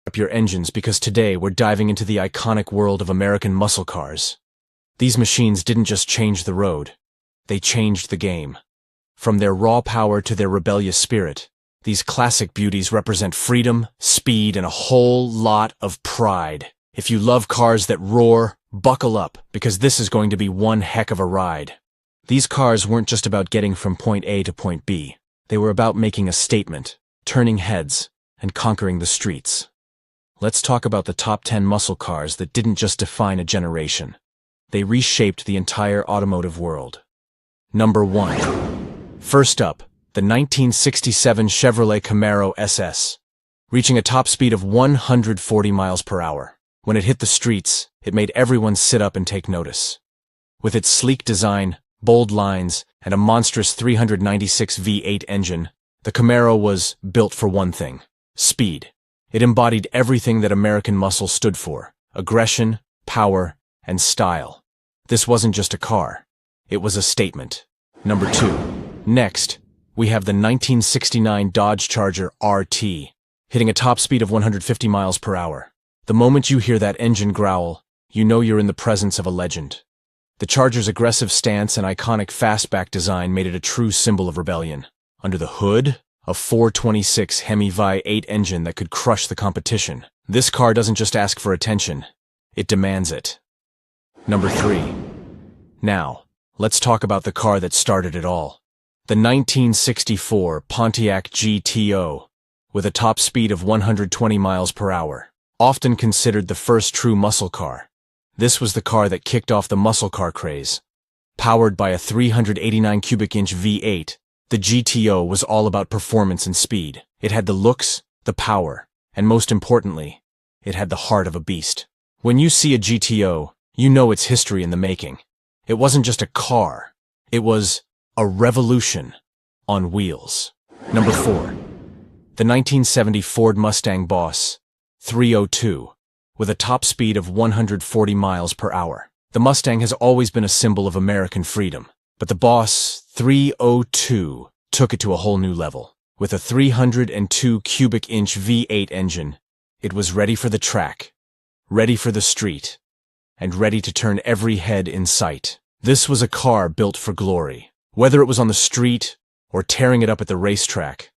Up your engines because today we're diving into the iconic world of American muscle cars. These machines didn't just change the road, they changed the game. From their raw power to their rebellious spirit, these classic beauties represent freedom, speed, and a whole lot of pride. If you love cars that roar, buckle up, because this is going to be one heck of a ride. These cars weren't just about getting from point A to point B. They were about making a statement, turning heads, and conquering the streets. Let's talk about the top 10 muscle cars that didn't just define a generation. They reshaped the entire automotive world. Number 1. First up, the 1967 Chevrolet Camaro SS. Reaching a top speed of 140 miles per hour. When it hit the streets, it made everyone sit up and take notice. With its sleek design, bold lines, and a monstrous 396 V8 engine, the Camaro was built for one thing: speed. It embodied everything that American muscle stood for: aggression, power, and style. This wasn't just a car. It was a statement. Number 2. Next, we have the 1969 Dodge Charger RT, hitting a top speed of 150 miles per hour. The moment you hear that engine growl, you know you're in the presence of a legend. The Charger's aggressive stance and iconic fastback design made it a true symbol of rebellion. Under the hood, a 426 Hemi V8 engine that could crush the competition. This car doesn't just ask for attention, it demands it. Number 3. Now, let's talk about the car that started it all. The 1964 Pontiac GTO, with a top speed of 120 miles per hour. Often considered the first true muscle car. This was the car that kicked off the muscle car craze. Powered by a 389 cubic inch V8, the GTO was all about performance and speed. It had the looks, the power, and most importantly, it had the heart of a beast. When you see a GTO, you know it's history in the making. It wasn't just a car, it was a revolution on wheels. Number 4. The 1970 Ford Mustang Boss 302, with a top speed of 140 miles per hour. The Mustang has always been a symbol of American freedom, but the Boss 302 took it to a whole new level. With a 302 cubic inch V8 engine, it was ready for the track, ready for the street, and ready to turn every head in sight. This was a car built for glory. Whether it was on the street or tearing it up at the racetrack,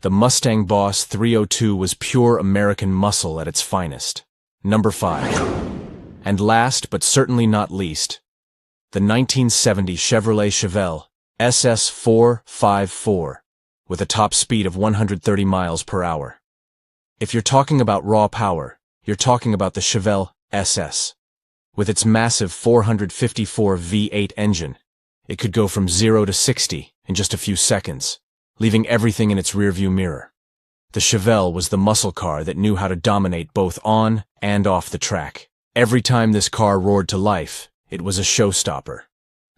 the Mustang Boss 302 was pure American muscle at its finest. Number 5. And last, but certainly not least, the 1970 Chevrolet Chevelle SS 454, with a top speed of 130 miles per hour. If you're talking about raw power, you're talking about the Chevelle SS. With its massive 454 V8 engine, it could go from 0 to 60 in just a few seconds, leaving everything in its rearview mirror. The Chevelle was the muscle car that knew how to dominate both on and off the track. Every time this car roared to life, it was a showstopper.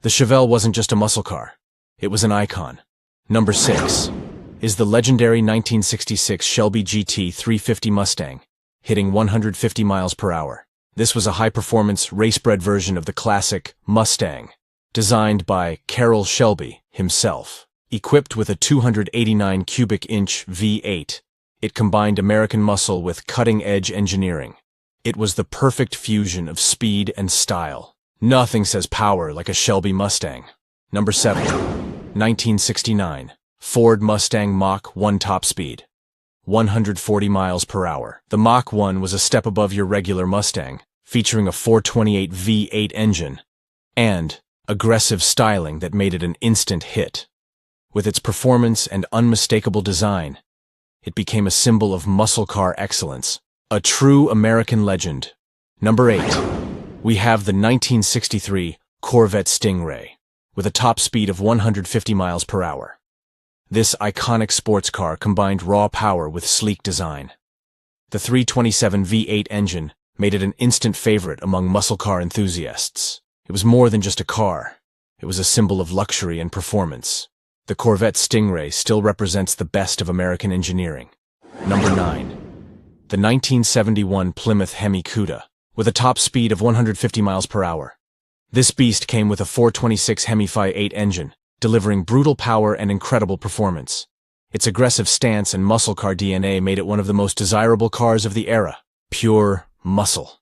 The Chevelle wasn't just a muscle car, it was an icon. Number 6 is the legendary 1966 Shelby GT 350 Mustang, hitting 150 miles per hour. This was a high-performance, race-bred version of the classic Mustang, designed by Carroll Shelby himself. Equipped with a 289 cubic inch V8, it combined American muscle with cutting-edge engineering. It was the perfect fusion of speed and style. Nothing says power like a Shelby Mustang. Number 7. 1969 Ford Mustang Mach 1 top speed, 140 miles per hour. The Mach 1 was a step above your regular Mustang, featuring a 428 V8 engine and aggressive styling that made it an instant hit. With its performance and unmistakable design, it became a symbol of muscle car excellence. A true American legend. Number 8. We have the 1963 Corvette Stingray, with a top speed of 150 miles per hour. This iconic sports car combined raw power with sleek design. The 327 V8 engine made it an instant favorite among muscle car enthusiasts. It was more than just a car. It was a symbol of luxury and performance. The Corvette Stingray still represents the best of American engineering. Number 9. The 1971 Plymouth Hemi Cuda, with a top speed of 150 miles per hour. This beast came with a 426 Hemi V8 engine, delivering brutal power and incredible performance. Its aggressive stance and muscle car DNA made it one of the most desirable cars of the era. Pure muscle.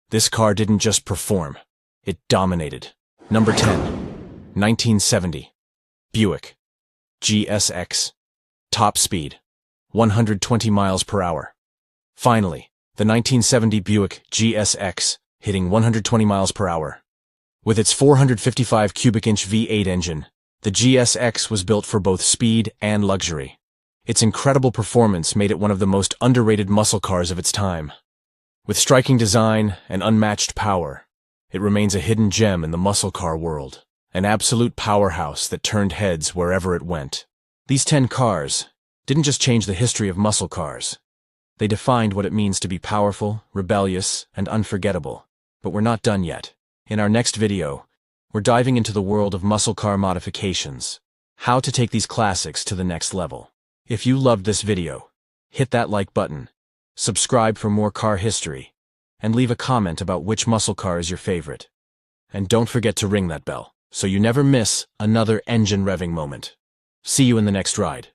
This car didn't just perform, it dominated. Number 10. 1970. Buick GSX. Top speed, 120 miles per hour. Finally, the 1970 Buick GSX, hitting 120 miles per hour. With its 455 cubic inch V8 engine, the GSX was built for both speed and luxury. Its incredible performance made it one of the most underrated muscle cars of its time. With striking design and unmatched power, it remains a hidden gem in the muscle car world, an absolute powerhouse that turned heads wherever it went. These 10 cars didn't just change the history of muscle cars. They defined what it means to be powerful, rebellious, and unforgettable. But we're not done yet. In our next video, we're diving into the world of muscle car modifications, how to take these classics to the next level. If you loved this video, hit that like button, subscribe for more car history, and leave a comment about which muscle car is your favorite. And don't forget to ring that bell, so you never miss another engine revving moment. See you in the next ride.